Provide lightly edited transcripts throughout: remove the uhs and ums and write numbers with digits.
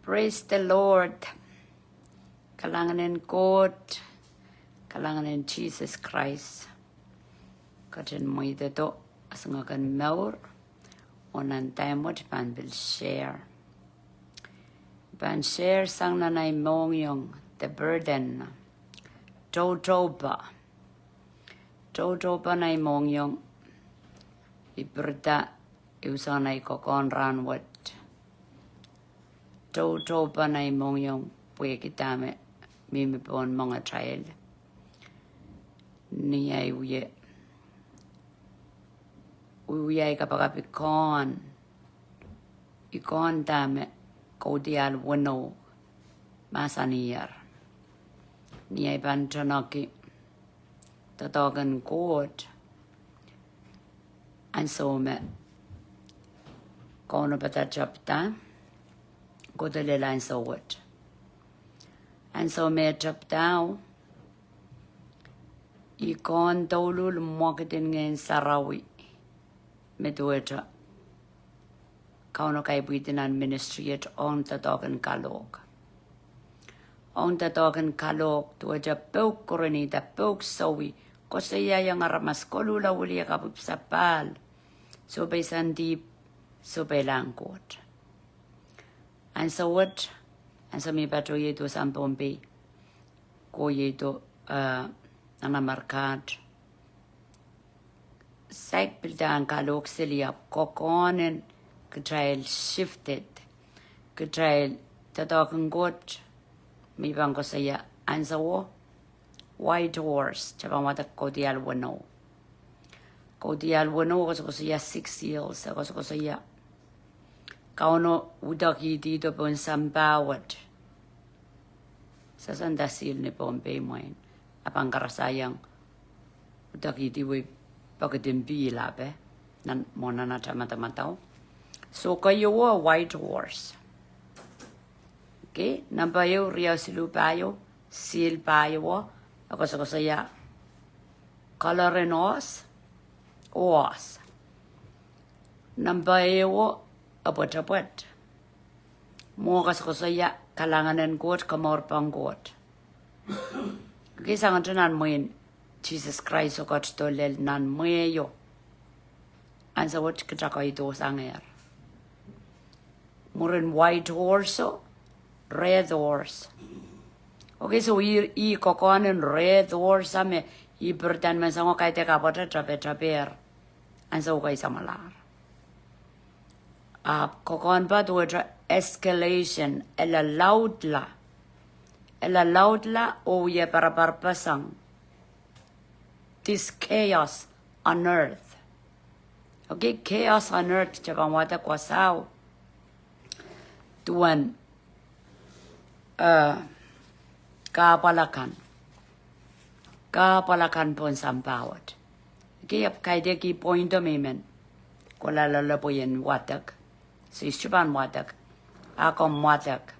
Praise the Lord. Kalanganin God. Kalanganin Jesus Christ. Katin mo ito to. Asangagan maur. Onan tayo mo pan will share. Pan share sang nanay mong yung the burden. Toto ba na mong yung iberda iusanay ko konran wat. Toto pa na mong yung puya kitame mimipon mga child. Niyay uyay kapag ikon tame kaudial wano masaniyar. Niyay pantanaki tatagan God and so me kono patachapta go to the line so what and so me chapta ikon tolul marketing in Sarawi me dueta kono kay buitinan ministry at on tatagan kalog on tatagan kalog tuaja pok koroni da pok sawi ko saya yang aramas kolula uli kapup sapal so bay sandip so bay langkot. And so what? And so me pato yeto San Pompe. Ko yeto anamarkat. Sek bildan kalok siliap kokonen ketrail shifted. Ketrail tatakan got me bang ko saya. And so white horse chabang wata kodial wano. Kodial wano ko saya 6 years ko saya. Kauno udaki dito pon sambawat. Sa sandasil ni Pompe moin. Apang karasayang udaki diwe pagdembila be. Nan mona na mataw. So kayo white horse. Okay, nabayo ria silupayo, sil payo ako sa saya. Colorenos os. Nabayo abot. Mokas ko saya kalanganan God kamor pang God. Kisa nga nan mo in Jesus Christ o kat tolel nan mo yo. Ansa what kita ko ito sanger. Murin white horse red horse. Okay, so i kokonen red horse ame i berdan man sango kay te kapot traper. Ansa ko kay samalar. Kokon ba tuwa escalation ela loudla o ye para parpasang this chaos on earth. Okay, chaos on earth chabang wata kwasaw tuwan kapalakan pon sampawat. Okay, ap kayde ki point o memen ko lalala po yan watak. So istuban watak, ako watak.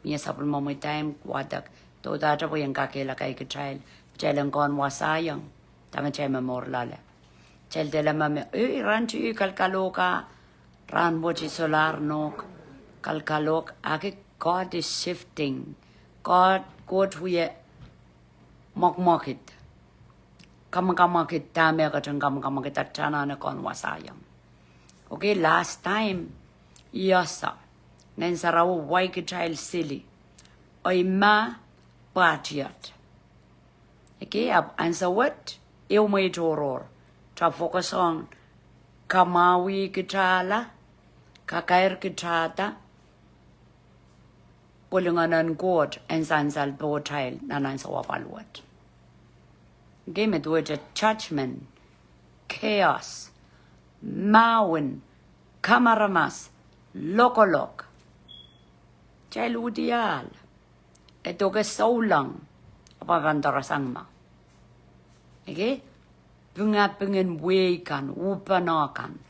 Miya sapul mo may time watak. To data po yung kakila kay child. Child kon wasayang. Tama chay mamorlala. Child dela mame. Rancho kalkaloka. Ran mo solar nok. Kalkalok. Aki God is shifting. God huye mokmokit. Kamakamakit tame katang kamakamakit at chana na kon wasayang. Okay, last time. Yasa, nan sarawo wai ke child silly. Oi ma patiat. Okay, ab answer what? Eu may toror. Ta focus on kamawi kitala, kakair kitata. Pulunganan God and sansal po child nanan sa wapalwat. Okay, me do it judgment, chaos, mawin, kamaramas. Lokolok. Child udial. Ito ka saulang. Apavantarasang ma. Okay? Pungapungin wekan, upanakan.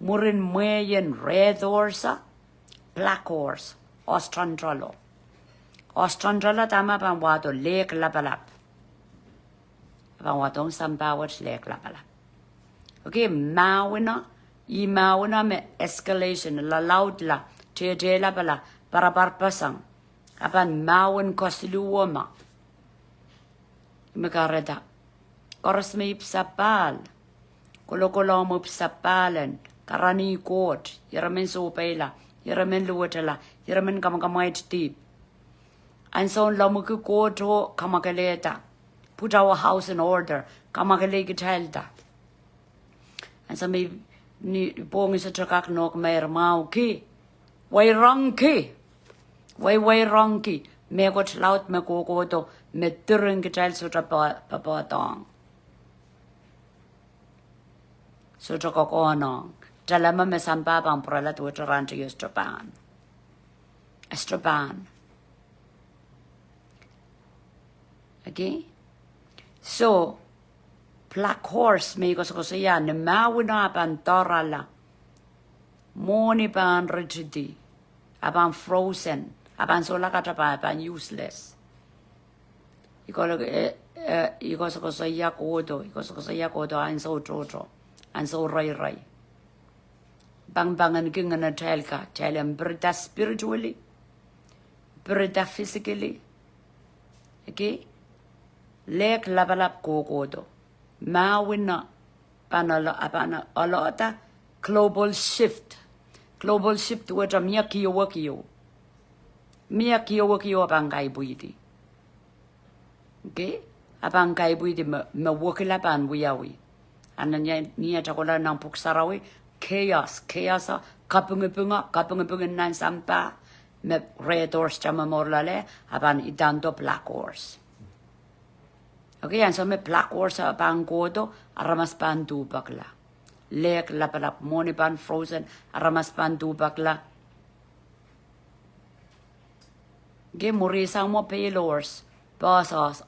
Murin muyen red horse, black horse, ostrandralo. Ostrandralo tama pang wato lek lapalap. Pang watong sampawat lek lapalap. Okay, mawina. Imauna me escalation la loud la te la bala para pasang apan mawen kosiluoma mekareda oras may ipsapal kolokolo mo ipsapalan karani kot yaramen sopela yaramen luwatala yaramen kamakamait tip and so lamuku koto kamakaleta put our house in order kamakaleke telda and so may ni pongi sa trakak nok may mau ki way wrong ki way wrong ki me got laut me kokoto me turun ketel so papa tong so kokono talama me sampa pang prala tu taranto Japan okay so black horse me ko so ya ne mawina pan torala moni pan rigidi aban frozen aban so la kata pan useless iko so ya kodo an so jojo an so rai bang kinga telem berda spiritually berda physically okay lek labalap kokodo mawina panala apana alota global shift wata miyakiyo wakiyo abangai buidi okay abangai buidi ma wakila ban wiyawi ananya niya takola nang puksarawi chaos kapunga nan sampa me red horse chama morlale aban idando black horse okay and so me black horse aban godo aramas pandu bakla lek lapalap moni pan frozen aramas pandu bakla ge muri samo paylors basas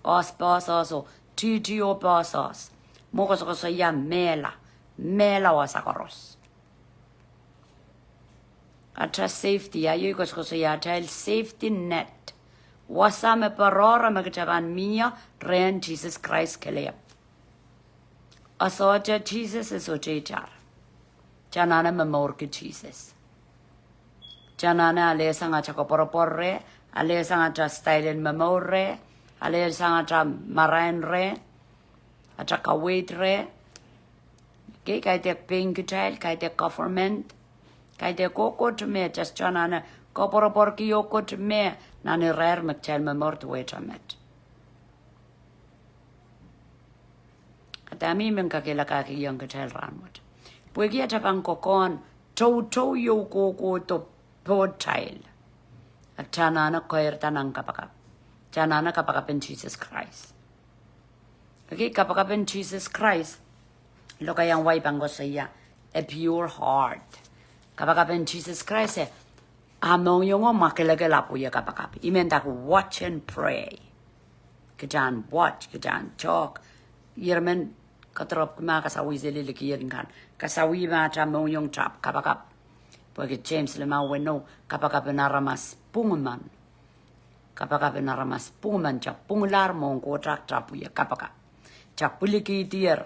TTO basas moko so ya mela wasakaros atra safety ayo ko so ya tel safety net wasame parora magtaban mia ren Jesus Christ kelep asoja Jesus is ojejar janana memor ke Jesus janana ale sanga chako porre ale sanga cha style memore ale sanga cha marain re ataka wait re ke kaite pink child kaite government kaite kokot me just janana kopor ki yokot me nani rare mctel me mort wechamet atami men kakela ka ki yang ketel ranwat puegi atapang kokon to yo koko to portail atana koer tanang kapakap in Jesus Christ okay kapakap in Jesus Christ lo kayang way bang saya a pure heart kapakap in Jesus Christ among yung makelagala po ya kapakap imen tak watch and pray kejan watch kejan talk yermen katrop ma kasawi zeli likiyen kan kasawi ma chamong yung chap kapakap porque James le ma weno kapakap na ramas punguman chap pungular mong ko trak trapu ya kapakap chap puliki tier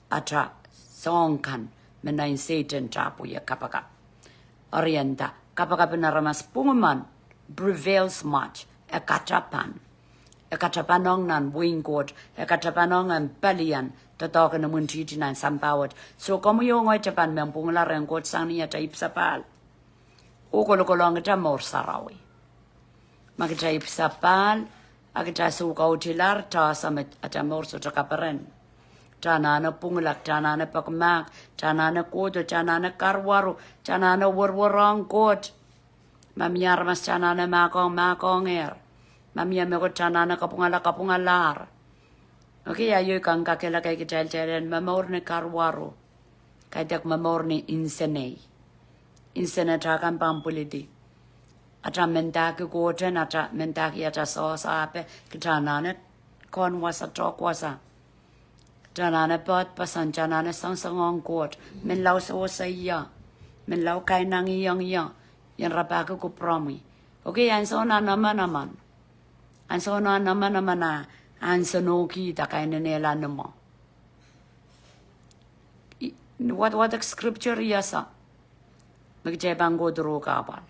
atra song kan menain Satan trapu ya kapakap orienta kapakap na ramas punguman prevails much ekachapanong nan wingkot ekachapanong an palian totoo na muntiti nan sampawat so kamu yung ay Japan meng pungla rengkot sang niya taip sapal o kolong kita mor sarawi magtaip sapal agita suka utilar ta samet atamor so takaperen tanana punglak tanana pakmak tanana kodo tanana karwaru tanana warwarang kot mamiyar mas tanana makong mamiyar me ko tanana kapungalar okay ayo kang kakela kay kitel mamor ne karwaru kay dak mamor ne insene takan pampuliti ata mentaki koten ata mentaki ata sosa ape kitanana kon wasa tok wasa janana pat pasan janana sangsangong kot men lau so saya men lau kai nang yang yan rapaka ko promi okay an so na naman an so na naman na an so no ki ta kai nela namo what the scripture yasa magje bango dro ka bal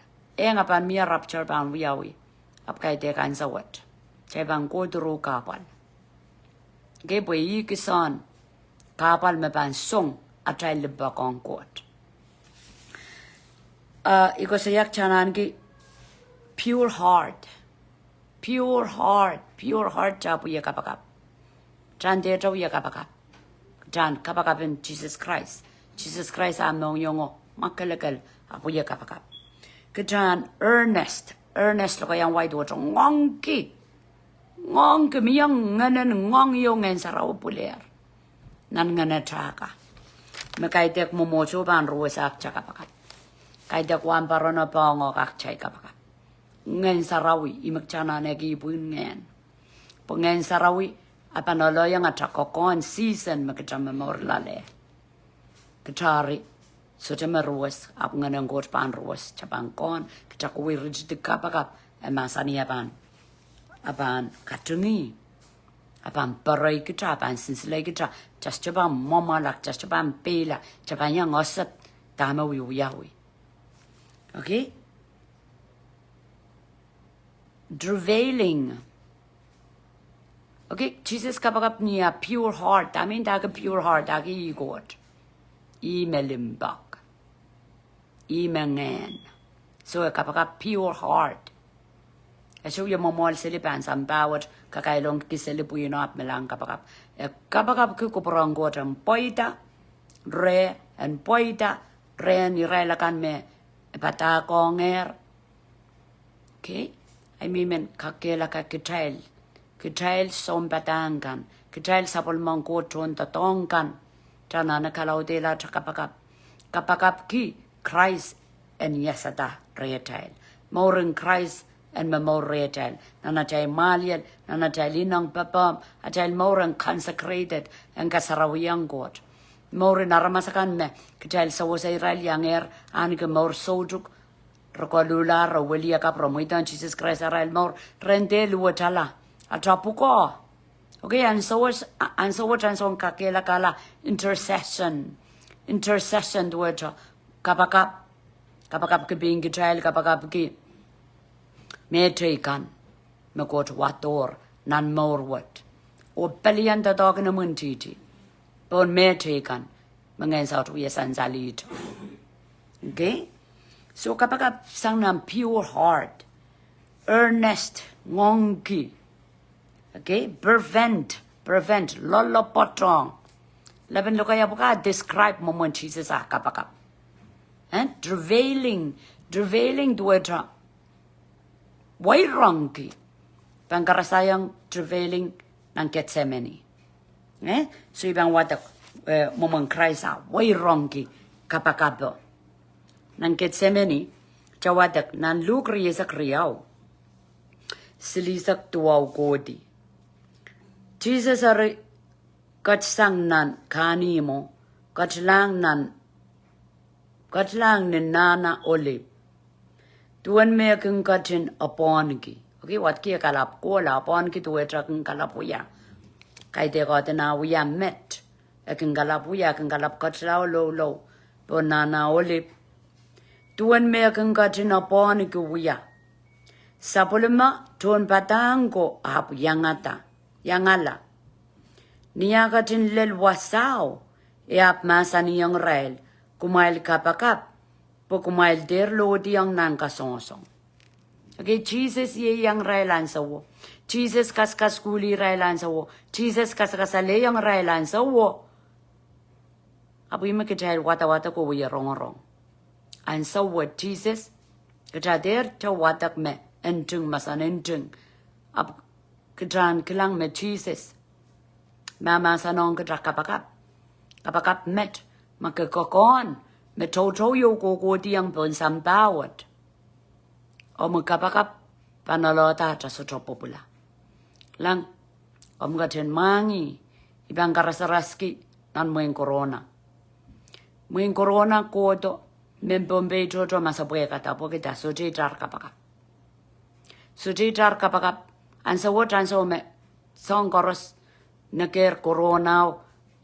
nga pan mi rapture ban wiawi ap kai te kan sawat chai ban ko duru kapal ge boi ki son kapal me ban song atrai lebba kong kot iko sayak chanan ki pure heart chapu ye kapakap chan de chapu ye kapakap chan kapakap in Jesus Christ am nong yongo makalakal apu ye kapakap kejan earnest lo yang wai do chong ngong ke miyang nganan ngong yongen sarau puler nan ngana chaka me kai tek momo chu ban ru sak chaka pakap kai tek wan parona pango kak chai kapakap ngen sarawi imak chana ne gi bun ngen pengen sarawi apa nolo yang atakokon season me kecham mor lale kechari so tema ruas ap ngan ngot pan ruas chapang kon kechakui rid de kapakap emasani apan katungi apan parai kita apan sinslai kita just chapang mama lak just chapang pela chapang yang osat tama wi yawi okay Drivailing. Okay, Jesus kapakap niya pure heart. I mean, daga pure heart, daga igot. Imelimbak. Imengen. So, kapakap pure heart. So, yung mamol silipan sa bawat kakailong kisilipuyin at melang kapakap. Kapakap kukuparang gotang poita, re, and poita, re, nirelakan me, patakonger. Okay? I mean, kakela ka kitail som batangan, kitail sapol mangkotron tatongkan, jana na kalaudela kapakap ki Christ and yesata retail, more in Christ and memor retail, nanatay malian, nanatay linang papam, atay more consecrated and kasarawiyang God. More in aramasakan me, kitail sa wasay ral yanger, anika more sojuk, Rokolula, Rowelia Capromitan, Jesus Christ, Aralmor, Rende Luatala, Atrapuko. Okay, and so what and so Kakela Kala, intercession to it, Kapakap being Gitrail, Kapakap ki, Metrikan, Makot Wator, none more what, or Pelian the dog in a muntiti, Bon Metrikan, Mangens out we sanzalit. Okay? So kapag sang ng pure heart, earnest, ngongi, okay, prevent, lolopotong. Laban lo kaya buka describe mo Jesus kapag and drivailing duwedra, wairongki, pangkarasayang drivailing ng Gethsemane. So ibang watak momang Christ wairongki kapag Nang Gethsemane, chawadak nan lukri sa kriyaw. Silisak tuwaw kodi. Jesus ari katsang nan kanimo, katlang nin nana olip. Tuan me keng katin upon ki. Okay, wat kia kalap ko la upon ki tuwe tra keng kalap uya. Kay te kata na uya met. Keng kalap uya, keng kalap katlaw low. Po nana olip. Tuan me keng katin upon ki uya. Sapulema tuan patango hapu yangala. Niya katin lel wasaw. Iap masa niyang rail. Kumail kapakap. Po kumail derlo diyang nan kasonsong. Okay, Jesus ye yang railan sa wo. Jesus kaskas kuli railan sa wo. Jesus kaskasale yang railan sa wo. Apo yung makitail wata-wata ko wuya rong-rong. And so what Jesus, kitader ta watak me, entung masan entung. Apo kitran kilang me Jesus. Mama sanong kitra kapakap. Kapakap met, makakakon. Me toto yo ko diyang pon sambawat. O magkapakap, panalota ta sa tropopula. Lang, o mga mangi, ibang karasaraski, nan mo yung corona. Mo yung corona ko to, men bombay toto masabuhay katapo kita, suji jar kapakap. Suji jar kapakap, an sa what an so me, song koros, naker corona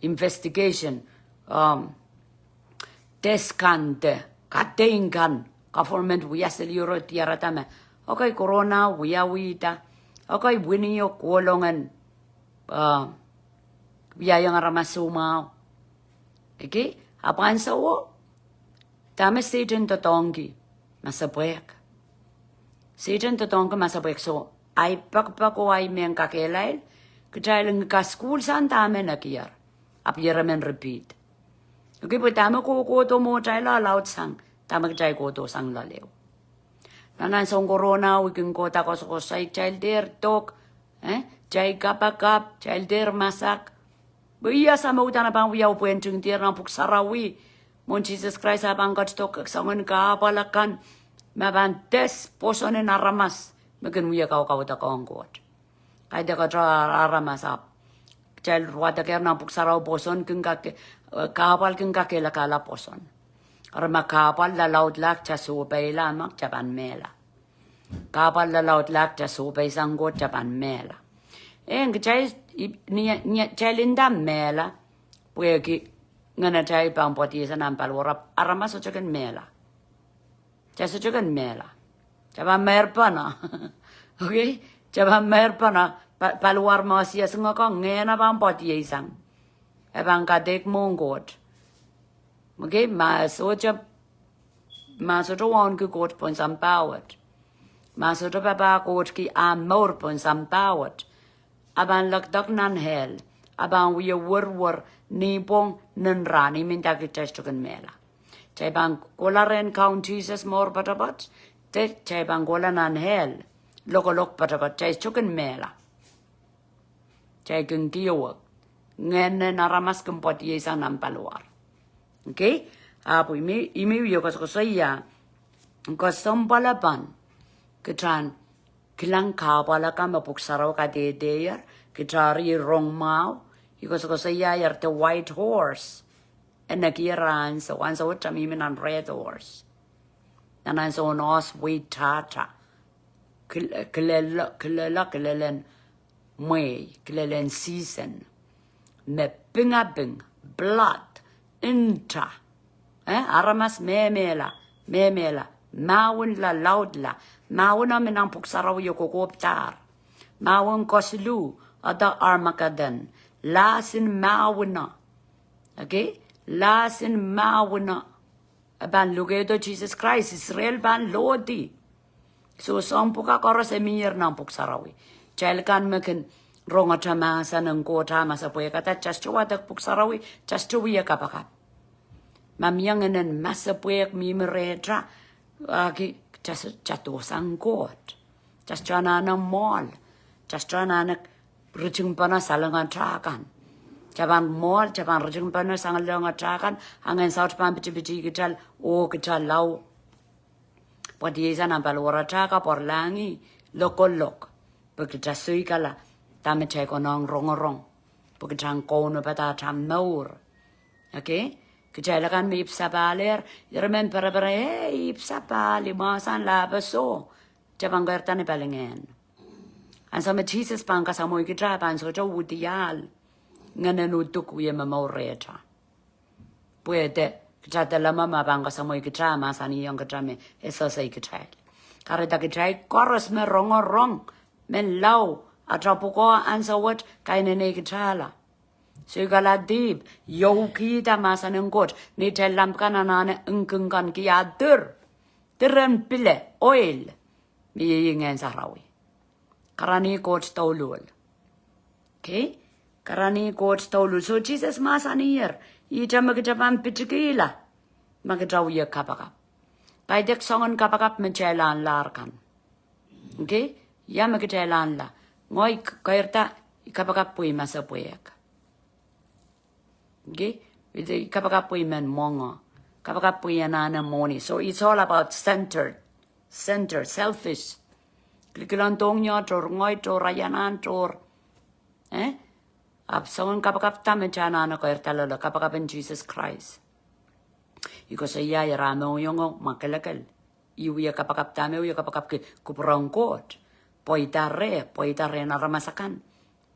investigation, test kan te, kating kan, government wiya seliro tiara tame okay corona wiya wita okay winning yo kolongan wiya yang aramasuma okay apan sawo tame Satan totongi masabuek Satan totongi masabuek so ay pakpako ay men kakelail kajailang ka school san tame nakiar apyeramen repeat okay po tame ko to mo jaila laut sang tame jai ko to sang laleo nanan song corona wikin ko ta ko say child there talk jai kapakap child there masak buya sa mo tana bang wiya po entung tier na puksarawi mon Jesus Christ abang kat tok sangon ka palakan mabantes posonen aramas makin wiya ka ta ko angkot kay da ka aramas ap child wata ker na puksaraw poson king ka kapal king ka kela kala poson arma kapal la laut lak cha supay lamak chapan mela kapal la laut lak cha supay sanggot chapan mela kachay niya chalinda mela pueki ngana chay pang poti sa nampal warap arama so chakan mela cha so chakan mela chapan merpa na okay chapan merpa na paluar mo siya sunga ko ngena pang poti isang ebang kadek mongot okay masocha wan ku got pon sampawat masocha papa got ki amor pon sampawat aban lakdak nan hel aban wiya war nipong nanrani minta ki testokan mela chay bang kolaren counties as more patapat te chay bang kola nan hel lokolok patapat chay stokan mela chay kung kiyawag ngene naramas kempot yesa nampaluar okay apo imi wiyo ko saya ko sompalapan ketran kilang kapala ka mapuksaraw ka dedeyer kitari rong mau because ko saya yar the white horse and nakiran so an so tamimin an red horse nanan so nos we tata kilelen may kilelen season me pingabing blood inta aramas memela mawon la laudla mawon na minang puksaraw yo kokoptar mawon koslu ada armakadan lasin mawon na okay lasin mawon na aban lugedo Jesus Christ Israel ban lodi so som puka koros emir nang puksarawi chalkan meken ronga tama sanang kota masa poya kata chastuwa tak puksarawi chastuwi ya kapakap mamyanganan masa poya mimeretra aki chatu sangkot chastana na mall chastana na rujung pana salangan trakan chaban mall chaban rujung pana salangan trakan angan south pan biti gital o gital lau podi sana balwara traka porlangi lokolok begitu sui kala tame chay ko nong rongorong begitu kono pata tam maur okay kejalakan may ipsapaler, yaramen para ipsapali, masan labaso, jabang gertan ipalingen. And some Jesus pangka sa mo ikitrapan so jo wudial, nganutuk uye mamoreta. Puede, kejata lama mabangka sa mo ikitrama sa niyong ketrame, eso sa ikitray. Karita kitray, koros me rongorong, men lau, atrapuko ansawat, kainene ikitrala. Sugaladib, yo kita masa nengkot, ni telam kananane engkengkan kia teren pile, oil, mi ingen sarawi. Karani kot taulul. Okay? Karani kot taulul. So Jesus masa niyer, ita magjapan pitikila, magjaw ya kapakap. Kaidek songon kapakap mencelan larkan. Okay? Ya magjalan la. Ngoy kairta, kapakap pui masa puyak. Okay, kapag men mongo, kapag na money. So it's all about center, selfish. Klikilantong nyo, tor ngoy, tor rayanan, tor, Absawan kapag tamen chana na kair talala kapag in Jesus Christ. Iko sa iya yarano yung makalakal. Iuya kapag tame uya kapag kuprangkot. Poitare na ramasakan.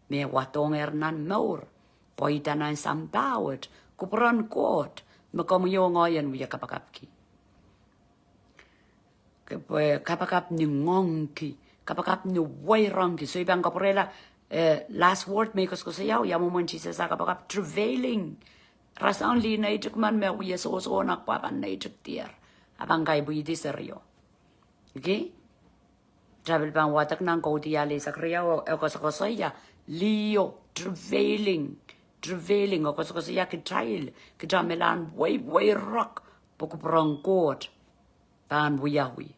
Me watong ernan maur. Poita na sampawat, kupron kot, makamuyong ngayon wiya kapakapki. Kapakap ni ngongki, kapakap ni wairangki. So ibang kaporela, last word makers ko sayaw, yamuman Jesus sa kapakap travailing. Rasang li na ituk man me uya so nakpapan na ituk tier. Abang kay buiti seryo. Okay? Travel bang watak nang kau tiali sa kriya o kosaya. Leo, travailing. O kosaya ki trial. Ki jamelan way rock. Pukuprangkot. Pan buyawi.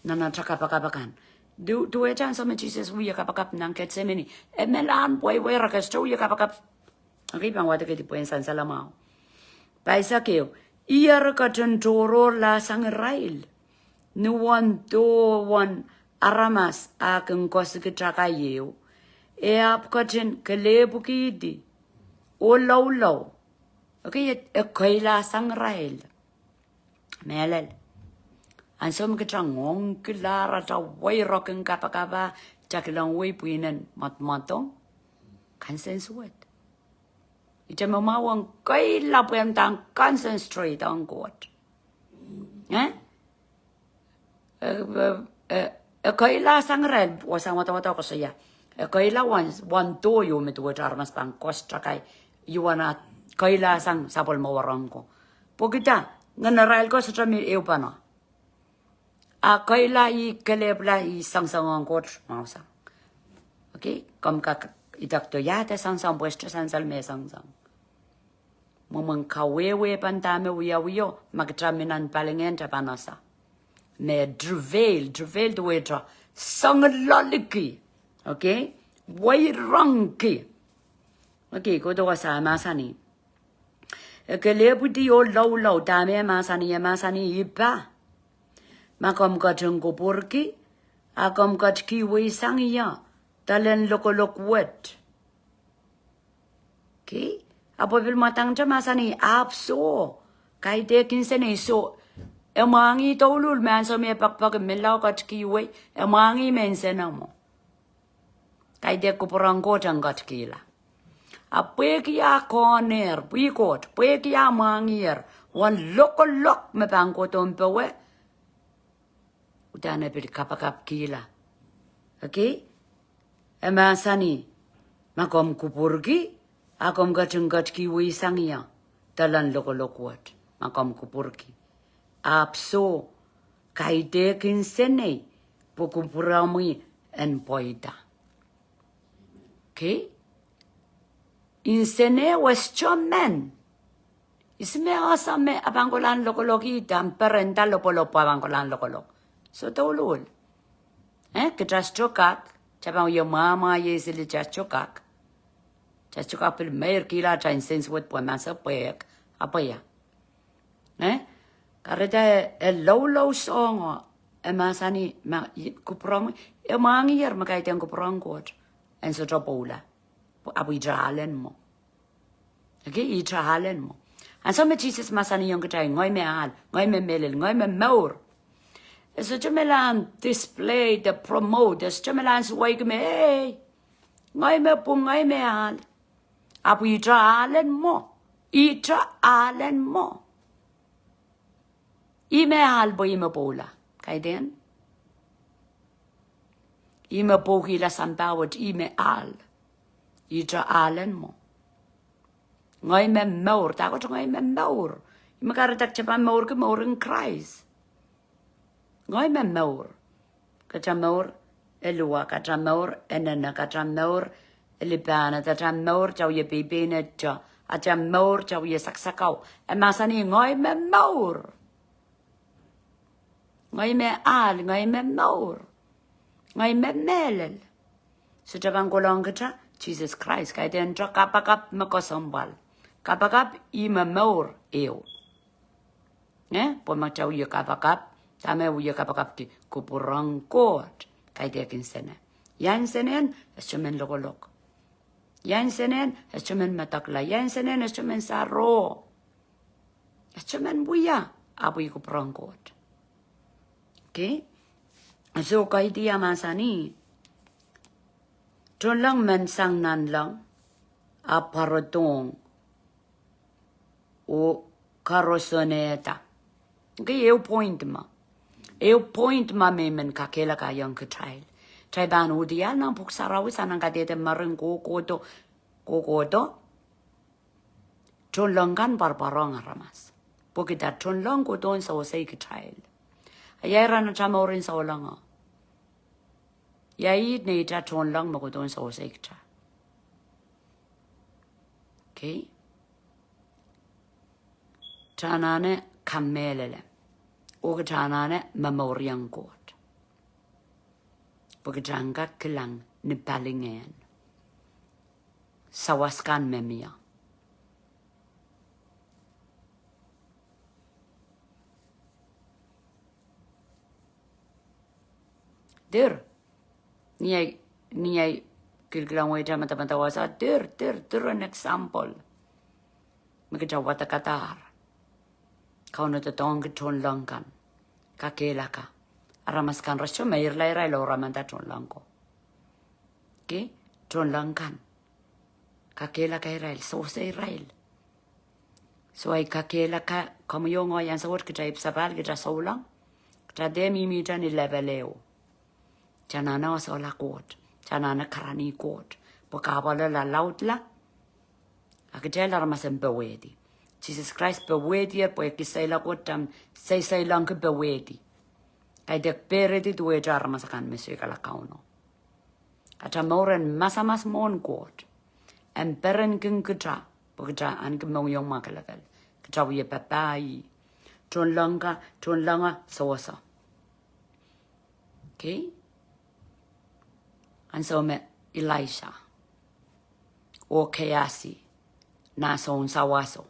Nana kapakapakan. Du ejan sama Jesus wuya kapakap nang Getsemani. Melan way rakas to wuya kapakap. Okay, bang watak iti puyen san salamao. Paisa keo. Iyar ka tentoro la sang rail. Nuwan dowan aramas akeng kosikitaka yeo. E ap ka ten kelebu kidi. O law. Okay, kaila sang rail. Melel. Ansom kita ngong kilara ta way rocking kapakaba. Chakilang way puinan matmatong. Consensuate. Ito mamawang kaila puyan tang concentrate on God. Kaila sang red was ang wata ko siya. Kaila one to you mit wo armas pang cost kay you wanna kaila sang sapol mawarang ko. Pokita nganaral ko sa trami eupano. Kaila I kelebla I sang ko mausa. Okay, kom ka itak to yata sang puesto sang salme sang. Momang kawewe pantame wiyo magtraminan palingen tapanasa. Me drivel to wetra sang loliki. Okay? Way ranki. Okay, ko to sa masani. Kelebuti o law dame masani iba. Makom katong kupurki. Akom kat kiwi sangiya. Talen lokolok wet. Okay? Apo bil matang masani apso. Kay tekin sene so. Emangi tolul man so me pakpak melaw kat kiwi. Emangi men senamo. Kay de kupurang ko jang kat kila. Apekia corner, puikot, pekia mangir. Wan lokolok me pangko tompewe. Udana bil kapakap kila. Okay? Emasani. Makom kupurgi. Akom gajenggat kiwi sangiya. Talan lokolokwat. Makom kupurgi. Apso. Kaidekin sene. Pukupuramui en poida. Okay? Insene was chomen. Isme asame abangolan lokologi. Tamperen talopolopo abangolan lokolok. So tolul. Kitras chokak. Chabang yo mama yesili chas chokak. Chachukak pil mayor kila chain sense with po masa pek apa ya karena low song masani kuprong mangi yer makai tiang kuprong kot en so tropola abu idrahalen mo okay idrahalen mo and so me Jesus masani yung kacay ngoy me al ngoy me melel ngoy me maur so chumelan display the promote the chumelan wake me hey ngoy me pung ngoy me al abu idrahalen mo ime al bo ime pola kay den ime poki la sambawat ime al idrahalen mo ngoy me maur ta ko ngoy me maur ime karatak chapa maur ke maur in Christ ngoy me maur ka maur elua ka maur enana ka maur Elipana ta maur chau ye pipina cha acha maur chau ye saksakau emasani ngoy me maur ngoy me al ngoy me maur ngoy me melel so tabang kolong kata Jesus Christ kay den tra kapakap makosambal kapakap I me maur eu po ma chau ye kapakap tame ye kapakap ki kupurang kot kay dekin sene yan senen esumen lokolok yan senen estumen matakla yan senen estumen saro estumen buya abu ko prangkot okay so kay dia masani trolang man sang nan lang aparotong o karosoneta okay eu point ma Eu point mami men kakela ka yang ke trail. Trai ban udia nang puk sarawi sanang kadete mareng kokoto. Chon longan barbarong ramas. Pukita chon long ko don sa osay ke trail. Ayara na chamorin sa olanga. Yai ne ta chon long mo ko don sa osay ke trail. Okay? Chanane kamelele. Oga chanane memoriang god. Pagkajanga kilang ni palingen. Sawaskan memia. Der. Niay kilkilang way mata wasa der an example. Magkajawata katar. Kau na totong chon lang kan. Kakela ka. Aramaskan rasyo mayr ray lo ramanta chon lang ko. Okay? Chon lang kan. Kakela ka Israel. So sa Israel. So ay kakela ka. Kamu yung o yan sa word kita ipsapal kita sa ulang. Kita demi mita ni leveleo. Chanana o sa lakot. Chanana karani kot. Pagkabala la laut la. Akitela ramasan bewedi. Jesus Christ bewedi po kisay lakot say lang ke bewedi. Kay dek peredi duwe jar masakan mesu kalakauno. Ata moren masamas mon kot. En peren kin kutra. Pagkata an kemong yung makalakal. Kata wiye papai. Chon langa sawasa. Okay? And so me Elisha. O kayasi. Nason sawaso.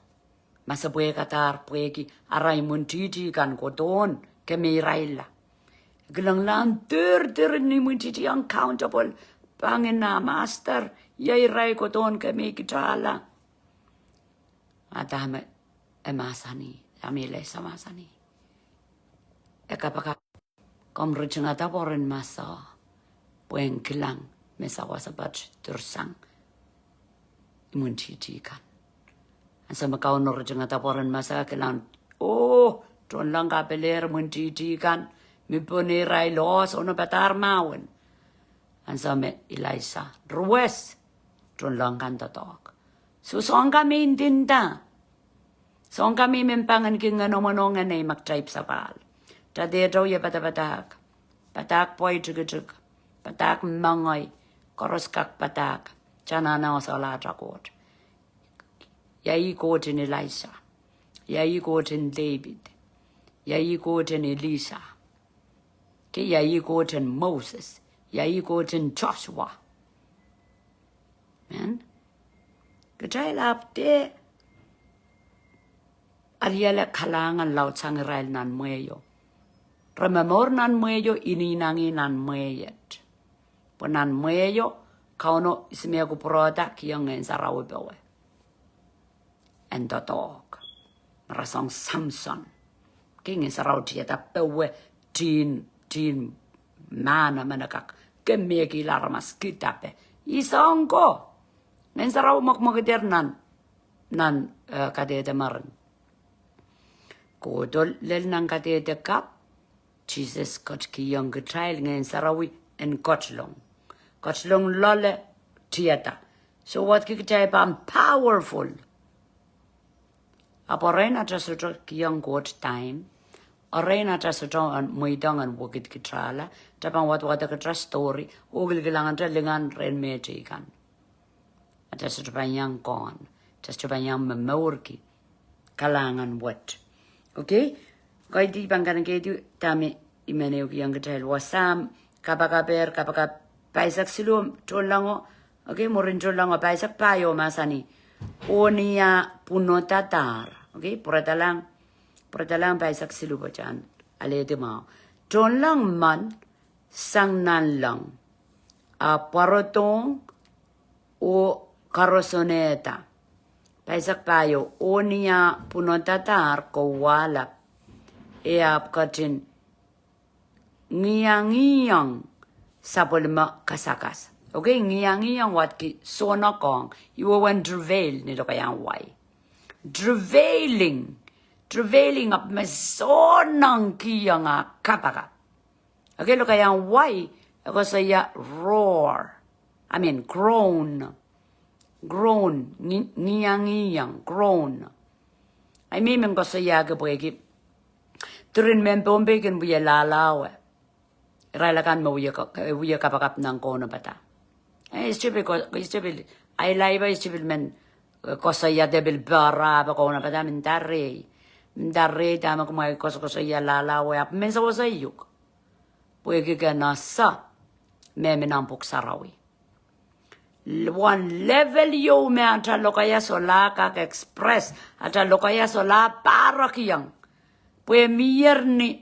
Masabwe katar pweki aray muntiti kan koton kemiraila. Gelang lan der ni muntiti uncountable. Pangin na master yay ray koton kemikitala. Atame emasani amile samasani. Kapakap kom rujungata poren masa. Puen kilang mesawasabat tersang. Muntiti kan. Asa makau nor janga taporan masa kelan ton lang kapeler muntiti kan mi pone rai los ono patar mawen ansa me Elisha ruwes ton lang kan tatok so song kami indinda song kami mempangan kinga nomonongan ay magtype sa pal tade daw ya patak poy chugachug patak mangoy koroskak patak chanana osala takot. Yai God in Elisha. Yai God in David. Yai God in Elisha. Yai God in Moses. Yai God in Joshua. Man. Kajay lap de. Ariela kalangan laut sang Israel nan mueyo. Rememor nan mueyo ininangi nan mueyet. Ponan mueyo kauno ismea kuproda kiyang en sarawi bewe. And the dog. Rasong Samson. King is around here that bewe teen mana manakak. Kemeki larmas kitape. Isongo. Nen saraw makmakiter nan kadete maran. Kodol lel nang kadete kap. Jesus got ki young child ngen sarawi and Gotchlong. Gotchlong lole theater. So what kikitay pa powerful. Aporena just young good time. Arena just on muidang and wukit kitrala. Tapan what the katra story. Ugil gilangan lingan ren mejikan. Just to young gone. Just to young memorki. Kalangan what. Okay? Koi di bangkan kedu tami imeneu young child wasam kapakap paisak silum cholango. Okay, morin cholango paisak payo masani. Onia punotatar. Okay, puratalang paisak silubo dyan. Alede mo. Chon lang man, sang nan lang. Parotong o karosoneta. Paisak payo, onia punotatar ko wala. Eap katin ngiyang sapolma kasakas. Okay, ngiyang wat ki sonakong. Iwawan drevel nito kayang way. Drevailing. travailing up me so nang ki nga kapakap. Okay, look at why ako saya roar. I mean groan. Groan. Ngiyang groan. I mean ko saya ke bagi. Turin men pombe ken buya lalaw. Ralakan mo buya kapakap nang kono bata. Stupid I lie by stupid men ko saya debil bara ba kono bata min darre. Darre tama ko may ko saya lalaw ap men sa wasayuk. Puwede ka nasa meminampok sarawi. One level yo me ata lokaya sola kak express ata lokaya sola para kiyang. Puwe miyerni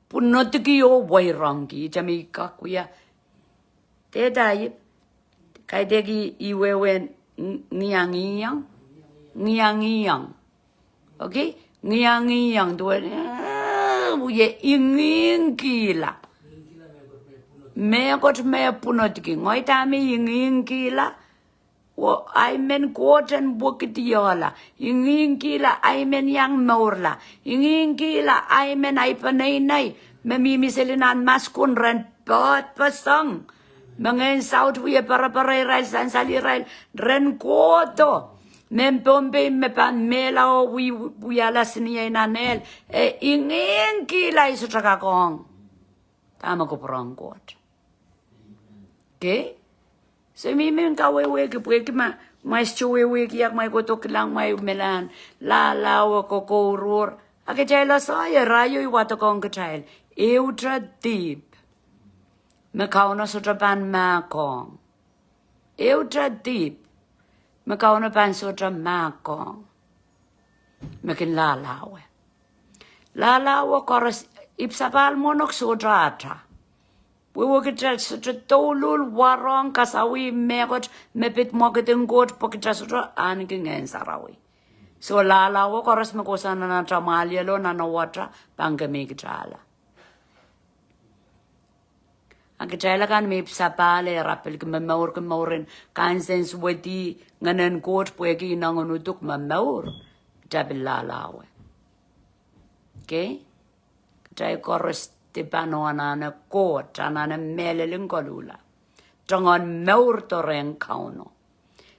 punotiki yo wairangi jamika kuya. Te dai kay degi iwewen ngiyang. Okay? Ngiyang duwe buye ingin kila. Me got me punotiki ngoi ta me ingin kila wo I men koten bukitiola ingin kila I men yang maurla ingin kila I men I panay me miselinan maskun ren pot pasang mangen saut wiye para Israel san sali Israel ren koto men pombe me pan mela o wi ala siniya nanel ingin kila isu kong tama ko prangkot. Okay? So mimin ka wewe ke pwede mais chuwewe kiyak may kotok lang may melan lalaw ko koror akajela saya rayo iwato kong kachail eutra deep makauna sutra pan makong eutra deep makauna pan sutra makong makin lalaw koras ipsapal monok sutra ata. We will get such a tolul warong kasawi megot mepit moketing goat pokitra anking and sarawi. So lala wo koras makosa na tramalialo na watra pangkamigitala. Ang kitala kan may sapale rapel kamaur kamaurin kansens wedi nganan goat pwegi nangunutuk mamaur tabil lalawe. Okay? Kitay koras Tipano anana court anana melelin kolula. Trongon maur toreng kauno.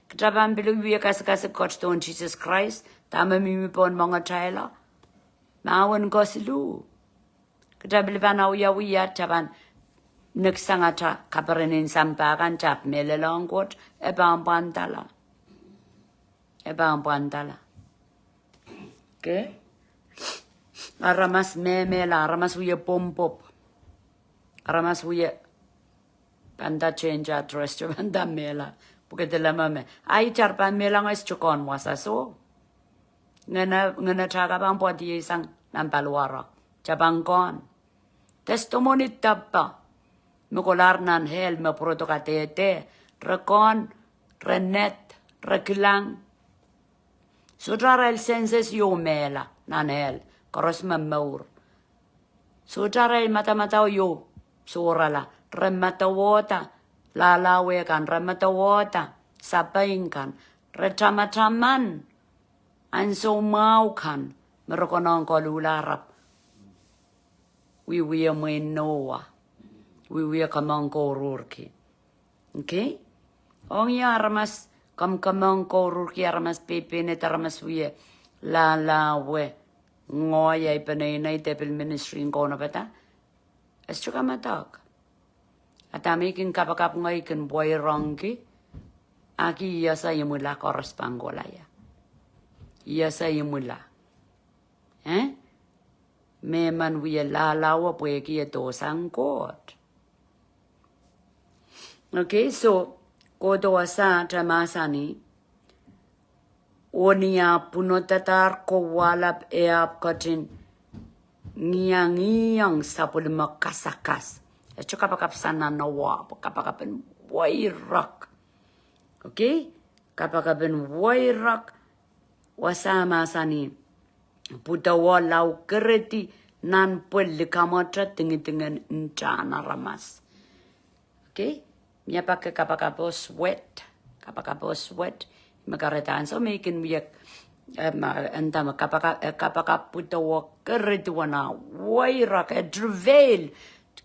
Kataban bilu wiya kasakasa kochton Jesus Christ. Tama mimipon mga chayla. Maawan ko silu. Katabilipan wiya taban nagsangata kaparenin sampakan chap melelong court. Ebang pantala. Okay? Aramas memela, aramas wiya pompop. Aramas wiya panda change address to panda mela. Porque te la mame. Ay charpan mela ng chukon wasa so. Ngana chaga bang po di isang nampalwara. Chabangkon. Testimony tappa. Mukular nan hel me protokatete. Rekon, renet, rekilang. Sutra el senses yo mela nan hel. Koros mamaur. Sudara el mata-matao yo. Surala. Rematawota. Lalawe kan. Rematawota. Sapain kan. Retama-taman. Anso mau kan. Merokonong ko lularap. Wiwiya mo noa. Wiwiya kamang ko rurki. Okay? Ong ya ramas. Kamang ko rurki. Ramas pipinit. Ramas wiya. Lalawe. Ngoy ay panay tepil ministry ko na bata. Es chuka matak. At amikin kapakap ngay kin boy rongki. Aki yasa yumula koros pangolaya. Yasa yumula. Meman wiya lalawa po ki ito sang kot. Okay, so kodo asa tamasani. Onia punotatar ko walap eap katin ngiyang sapul makasakas. Echo kapakap sana nawa, kapakapen wairak. Okay? Kapakapen wairak wasama sani putawa lau kereti nan pwede kamatra tingi-tingan nchana ramas. Okay? Miya kapakapo sweat. Kapakapo sweat. Magkarataan so makin wiyak Entama kapakap puto wo kerituana wairak travail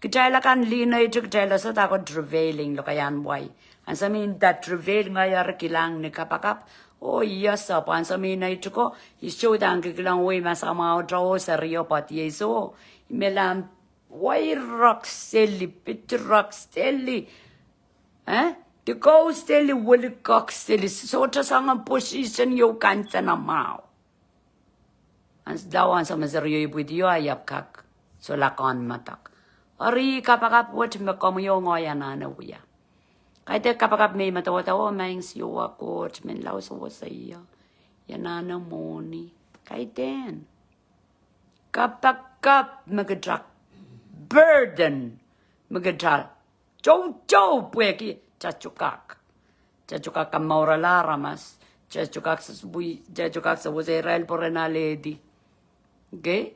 kajala kan lina itu kajala sa tako travailing lo kayan wai ansamin that travail ngayar kilang ni kapakap oh yes apa ansamin na itu ko isu dang kilang wai masama draw serio pat yeso melam wairak seli pitrak seli the ghost steli will cock steli so to sang position you can't na mau ans dawan sa maserio ibudio ayap kak so lakon matak ori kapakap what me komo ngoya na uya kaite kapakap me matawa maing siyo ako men law so saya yana na moni kaiten kapakap magadrak burden magadral Jow pueki Chachukak Maura Laramas, Chachukak was a rail porena lady. Okay?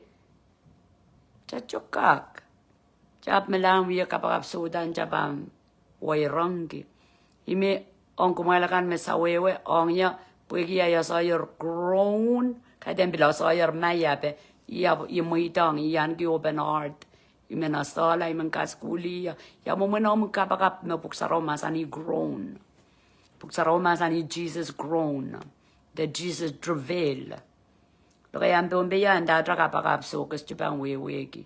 Chachukak. Chap melang via Kapakap Sudan Japam, Wairongi. Ime on Kumalakan Mesawewe, on ya, Puegia Yasayer grown, Kadem below Sawyer Mayape, Yamuitang, Yangi open art. Imena sala imen kaskuli ya momenom kapakap me puksaroma sani grown puksaroma sani Jesus grown the Jesus travail lo kaya mbombe ya nda tra kapakap so kestipang weweki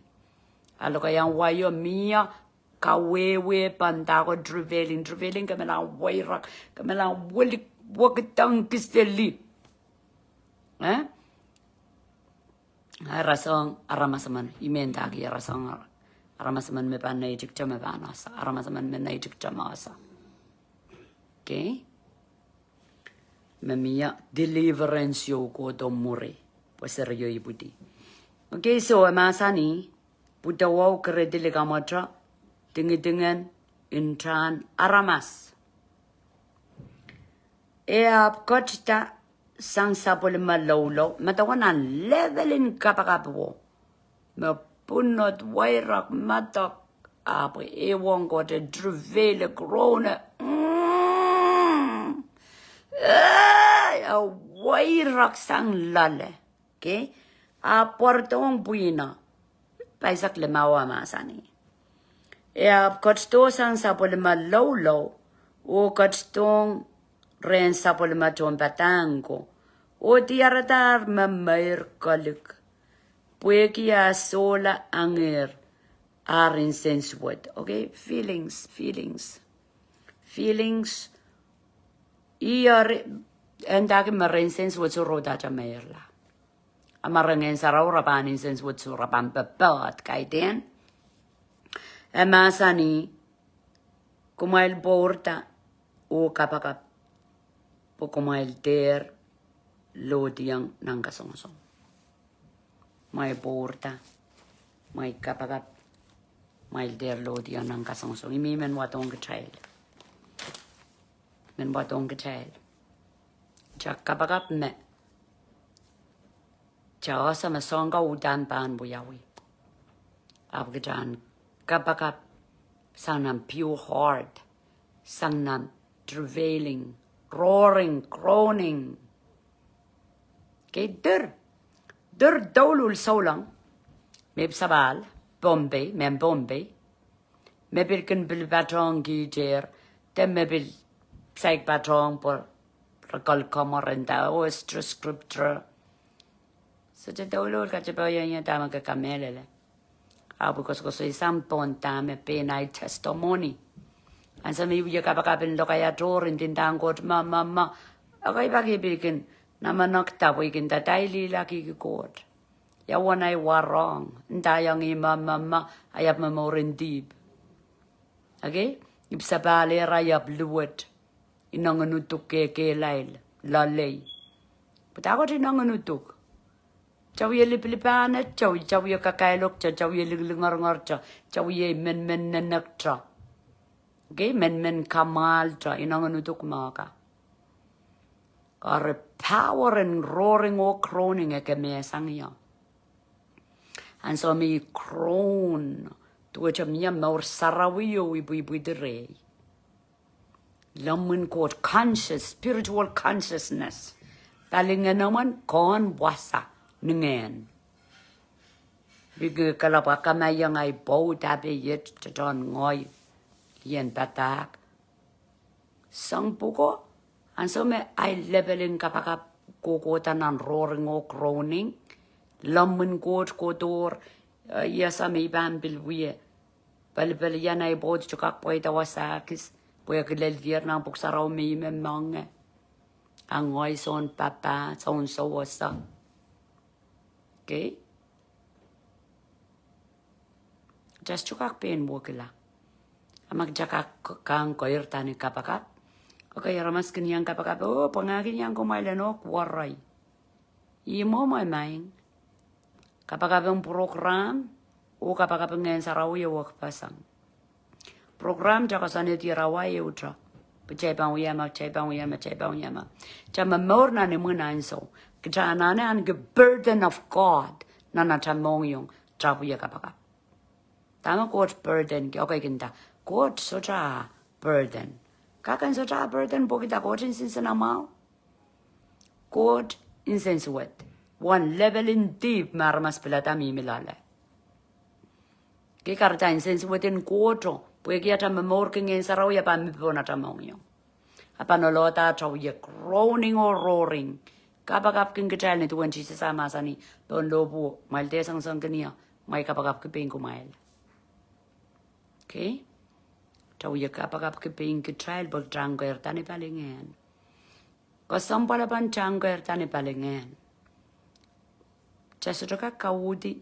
alo kaya wayo mia ka wewe panda ko travailing kamela waira kamela woli wokitang kisteli Arasong aramasaman imenda ki arasong aramasaman me pan naijik chama banasa aramasaman me naijik chamasa okay memia deliverance yo ko do mure poser yo ibudi okay so amasani pudawo kredile gamatra dengan intran aramas ap kochta sang sapol malolo matawanan levelin kapakapo me punot wairak matak apo ewon ko de drvele krone a wairak sang lale okay a portong buina paisak le mawa masani ap kochto sang sapol malolo o kochtong ren sapol maton batango o tiaratar mamair kalik puekia sola anger are insensuate okay feelings iar endake maren sensuate so roda jamerla amarangen sarora ban insensuate so raban bebat kaiden emasani kumail borta o kapakap Pokumail der lodiang nangasongso. May porta, may kapagap, may der lodiang nangasongso. Imi men watong child. Men watong child. Chak kapagap me. Chao sa masonga udan pan buyawi. Abgajan kapagap sanam pure heart, sanam travailing. Roaring, groaning. Okay, der daulul saulang. Meb sabal, Bombay, mem Bombay. Mebil kan bil batrong gijer. Dem mebil saik batrong por rakal kamorenda o extra scripture. So je daulul kachabayan ya tama ka kamelele. Abu ko so isang ponta me penay testimony. And some of you kapakapin lo kaya torin tindang kot mama akay pakibikin naman naktawikin tatay laki kot ya wanay warong ndayang mama ayap mamorin deep okay ibsabale rayap luwet inanganutuk ke lail lalay putako tinanganutuk chawiye liplipanet chawiye kakailok chawiye liglingar chawiye men nanaktra okay, men kamal tra inanganutuk maka. Kare power and roaring or croning eke me sangya. And so me crone to which a mere more sarawiyo we the ray. Lamun called conscious, spiritual consciousness. Talingan naman kon wasa nungen. Bigu kalapa kamaya ngay bo tabi yet chadon ngoy yen batak. Sang buko anso me ay leveling kapakap koko tanan roaring o groaning. Lammen god kodor yasa me ban bilwie. Bal yan ay bod chukak poy tawasakis. Poy kilel vietnam buksaraw me mange. Ang ngoy son papa son so wasa. Okay? Just chukak pen wokila. Amak jakak kang koir tani kapakap. Okay, ramas kanyang kapakap. Oh, pangagin yang kumailano kwaray. Imo may maing. Kapakap ang program. O kapakap ngayon sa rawi wak pasang. Program jaka sa niti rawai utra. Pachaypang uyama. Chama more na ni muna inso. Kachana na ang burden of God na natamong yung trabuya kapakap. Tama God burden. Okay kinta. God soja burden. Kakan soja burden po kita God insense na mau. God insense wet. One level in deep maramas pilata mi milala. Kikarta insense within God. Pwede kita mamorking in saraw ya pa mi po natamong yung. Apanolota trabuya groaning or roaring. Kapakap king kachal ni tuwan Jesus amasa ni don lobo. Malte sang kaniya. May kapakap kiping kumail. Okay? Trabuya kapakap kiping kachal bag trangger tani palingan. Kasam palapan trangger tani palingan. Chastoka kaudi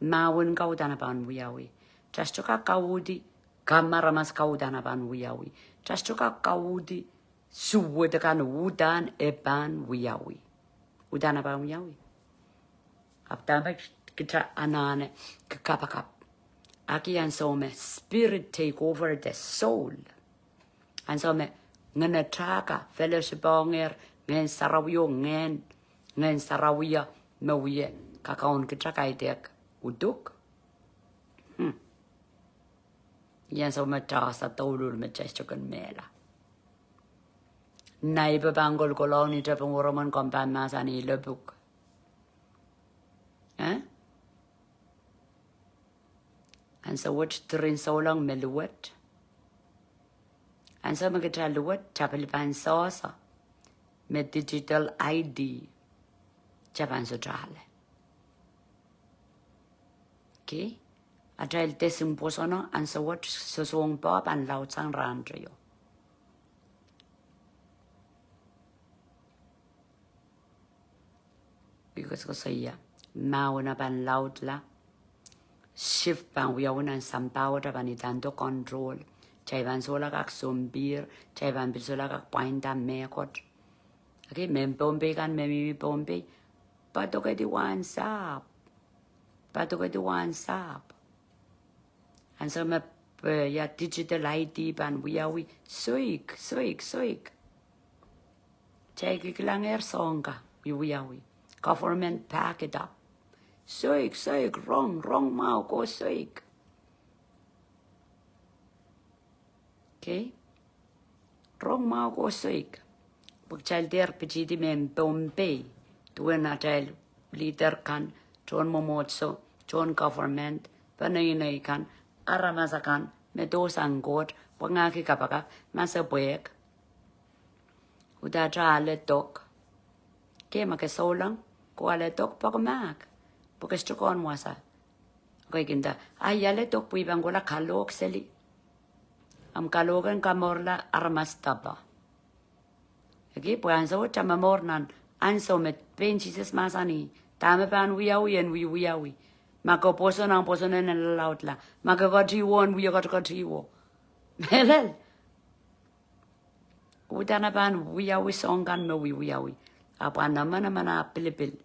mawin kaudana pan wiyawi. Chastoka kaudi kamaramas kaudana pan wiyawi. Chastoka kaudi suwudakan udan eban wiyawi. Udana pan wiyawi. Aptama kita anane kapakap. Aki ansome spirit take over the soul. Ansome ngene traka fellowship onger ngen sarawiyo ngen sarawiya mewiye kakaon kita kaitek uduk. Yan so mata sa tolul mechechokan mela. Naiba bangol koloni tapong oroman kompan masani lebuk. And so what trin so long meluet. And so magita luet tapilipan sosa. Me digital ID. Japan so jale. Okay? Atrail testing posono and so what so song bob and loud sang randrayo. Because ko saya mauna pan loud la. Shift pan wiyawan some power pa ni tanto control. Chaivan sola kak sumbir, chaivan bisola kak pointa mekot. Okay, mem pompe kan memi pompe. Pato ka di one sap. And so me ya digital ID pan wiyawi suik. Chai kilang songa wiyawi. Government pack it up. Suik, wrong mau ko suik. Okay? Wrong mau ko suik. Pag child der pechiti men pompe. Tuwen na child leader kan, chon momotso, chon government, panay kan, aramasa kan, medosang god, pangaki kapaka, masa buek. Uda chale tok. Ke makasolang, ko ale tok pagmak. Porque esto con wasa. Okay, kinda. Ay, yale tok pui bangola kalok seli. Am kalogan kamorla armastaba. Okay, pues anso chamamornan. Anso met penchises masani. Tame pan wiyawi and wiyawi. Mako poso nang poso na nalalautla. Mako katiwo and wiya katiwo. Melel. Utana pan wiyawi songan me wiyawi. Apa naman pilipil.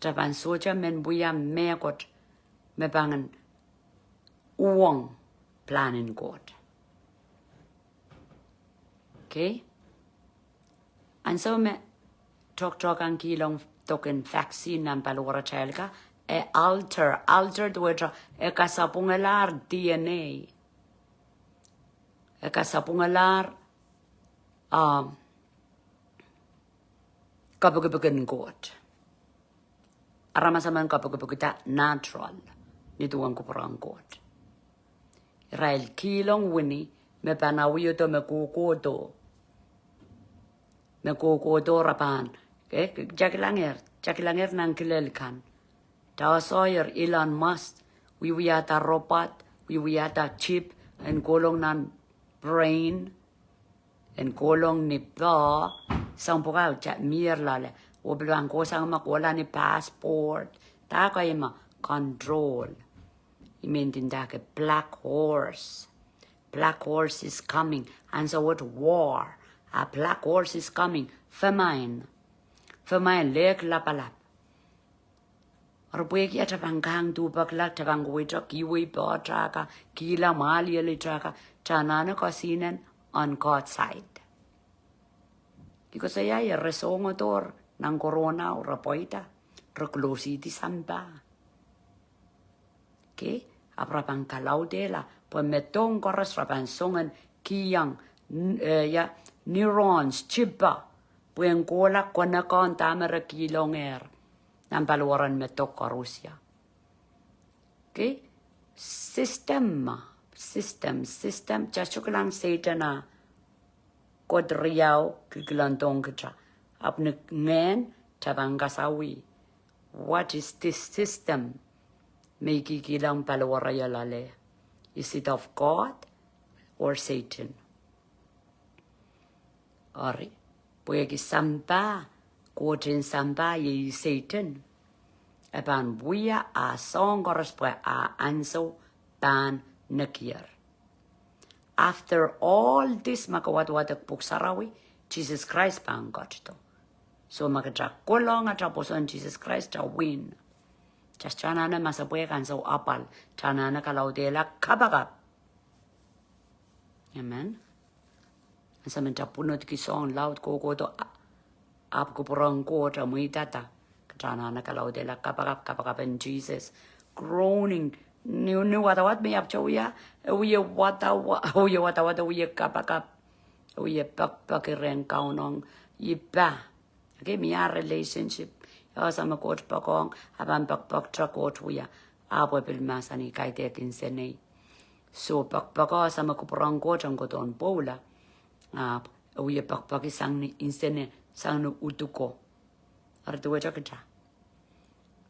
Japan soja men buya mekot me bangan uang planin god. Okay? And so me talk ang kilong token vaccine ng palura chelka alter duwedra kasapungalar DNA. Kasapungalar kapag kot. Aramasaman kapag natural. Nituang ko parang kot. Israel kilong wini me panawiyo to me kukoto rapan. Jakilanger nang kilelkan. Tawa Sawyer Elon Musk. Wiwiyata robot, wiwiyata chip, and kolong nan brain, and kolong ni ba, sang pokaw chat mir lale, wablang ko sang makwala ni passport, taka ima control. Imintindake black horse. Black horse is coming, and so what war? A black horse is coming, famine. Famine lek lapalap. Arbuek ya tabangkang tubak la tabangwe tra kiwi pa traka kila mali ali traka chanana kasinan on God side. Iko saya ya resongo tor nang corona o rapoita reclosi di samba. Okay, aprapang kalau dela po metong koras rapan songan kiyang ya neurons chipa puen kola kona kon tamara kilonger. Nampaluaran metok ka Rusia. Okay? System. Just lang Satan na kodriyaw kiglantong kita. Apnik ngen tabang kasawi. What is this system? May kikilang paluaraya lale. Is it of God or Satan? Ari. Puya kisampa. Kotin samba ye Satan. Epan buya a song correspond a anso pan nakir. After all this makawat-watak puksarawi, Jesus Christ pang to. So makatrak kolong at taposon Jesus Christ a win. Just chanana masabuya kanso apal. Chanana kalaudela Kapakap. Amen. Sa mentapunot ki song loud koko to Ap ko porang ko muy tata. Katrana na kalau de la kapakap in Jesus. Groaning. Ni watawat may apchawya. Uye watawat uye kapakap. Uye pakireng kaunong iba. Okay, miya relationship. Sama kot pakong. Aban pak trakot uya. Apo pilmasani kay tekin senay. So pakpaka sama ko porang ko ang koton pola. Uye isang ni insene. Sang no utuko. Artuwa chakita.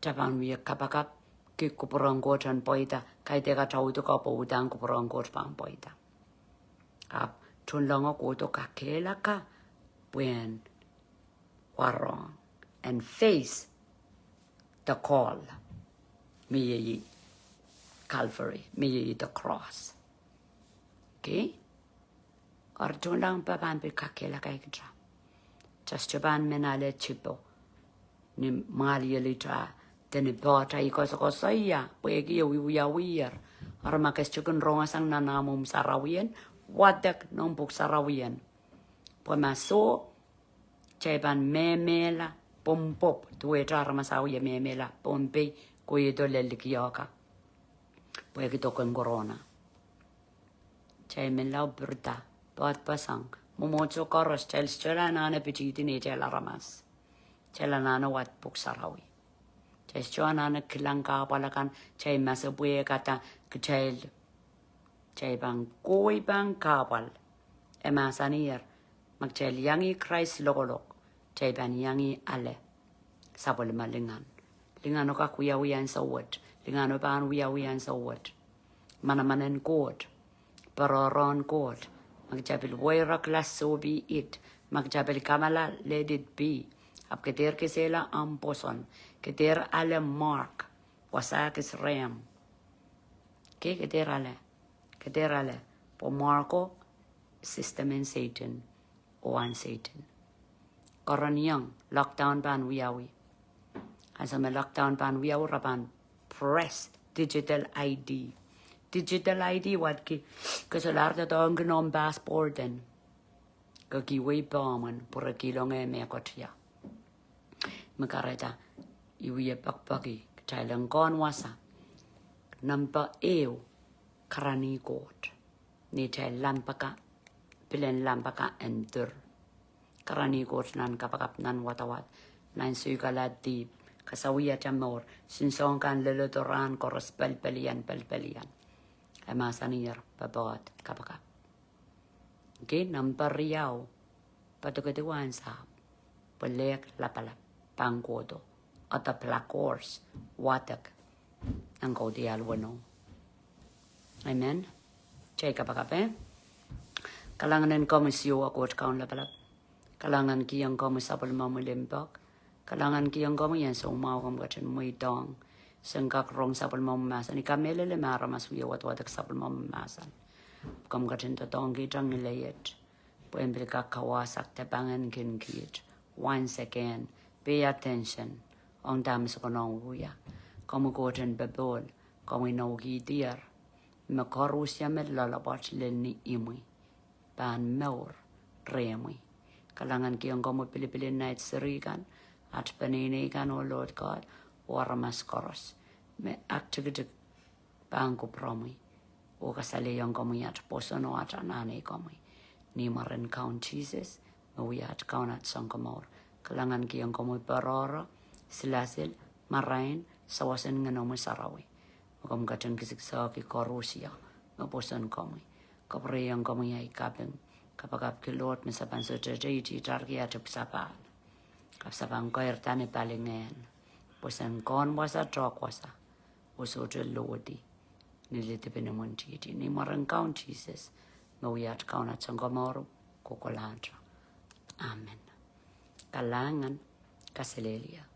Tapan wiya kapakap. Ki kupurango chan poita. Kai teka chautuka po udang kupurango pang poita. Ap chunlanga koto kakela ka. When warong. And face the call. Miyi Calvary. Miyi the cross. Okay? Archunlang papampi kakela kay kitra. Chaban menale chipo ni mali litra teni bota ikosaya pegi wiya armakes chukun ronga sang nanamum sarawian wadak nombuk sarawian pomaso chaban memela pompop tuetra armasawiya memela pompe koyedo lelikiaka pegi tokon corona chay menla burta bat pasang Momocho koros chela nana pichiti ne chela ramas. Chela nana wat puksarawi. Chela nana kilangka palakan chay masabuye kata kchel. Chay bang koi bang kapal. Emasanir magchel yangi Christ logolok. Chay ban yangi ale. Sabol malingan. Lingano ka kuyawiyan sa wot. Lingano ban wiyawiyan sa wot. Manamanen god. Paroron god. Magjabil Waira class so be it. Magjabil Kamala let it be. Ap keter kesela amposon. Keter ale mark. Wasakis ram. Okay, keter ale. Po Marco system in Satan. O an Satan. Koranyang lockdown ban wiyawi. Asa me lockdown ban wiyaw raban press digital ID. Digital ID wat ki kasalar ta tong gnom passport den ka ki way paman por kilong me kotia makareta iwi pakpaki thailang kon wasa nampa eu karani kot ni thai lampaka pilen lampaka enter Karani got nan kapakap nan watawat. Nan suikalad deep. Kasawiya chamor. Sinsong kan luluturan koros pelpelian. Emasanir babot kapakap. Okay, number riau. Patukatiwan sa. Pelek lapalap. Pangkodo. Ata plakors. Watak. Ang kodial wano. Amen. Chay kapakap Kalanganan komisyo ako kaun lapalap. Kalangan kiyang komi sapal mamulimbak. Kalangan kiyang komi yan sa umaw kong gachin muy dong. Sengkak rong sapal mamumasan. Ikamele le mara masuya watak sapal mamumasan. Kom gachin to dong kitang nilayet. Puembil kakawasak tepangan kinkit. Once again, pay attention. Ang dami sa konong uya. Komu gachin bebol. Komu naugi diar. Makarusya med lalabach lenni imui. Pan meur remui. Kalangan kiyang komu pilipilin na itsirigan at paninigan o Lord God waramas koros. Me aktigitig pangko promui. O kasali yung komu yat posono at anani komu. Ni marin kaun Jesus mawiyat kaun at sangkamor. Kalangan kiyang komu parora silasil marain sawasan nga nomu sarawi. Magam gatan kisiksa ki korusya maposan komu. Kapriyang komu yay kapeng. Kapakap ki Lord misapan sa jajiti tarki at sapan. Kapsapan ko irtani palingen. Pusan kon wasa trok wasa. Uso lodi. Nilitipin naman titi. Ni marang kaun Jesus. Mawiyat kaun at sangkamoro. Kukulantra. Amen. Kalangan kaselelia.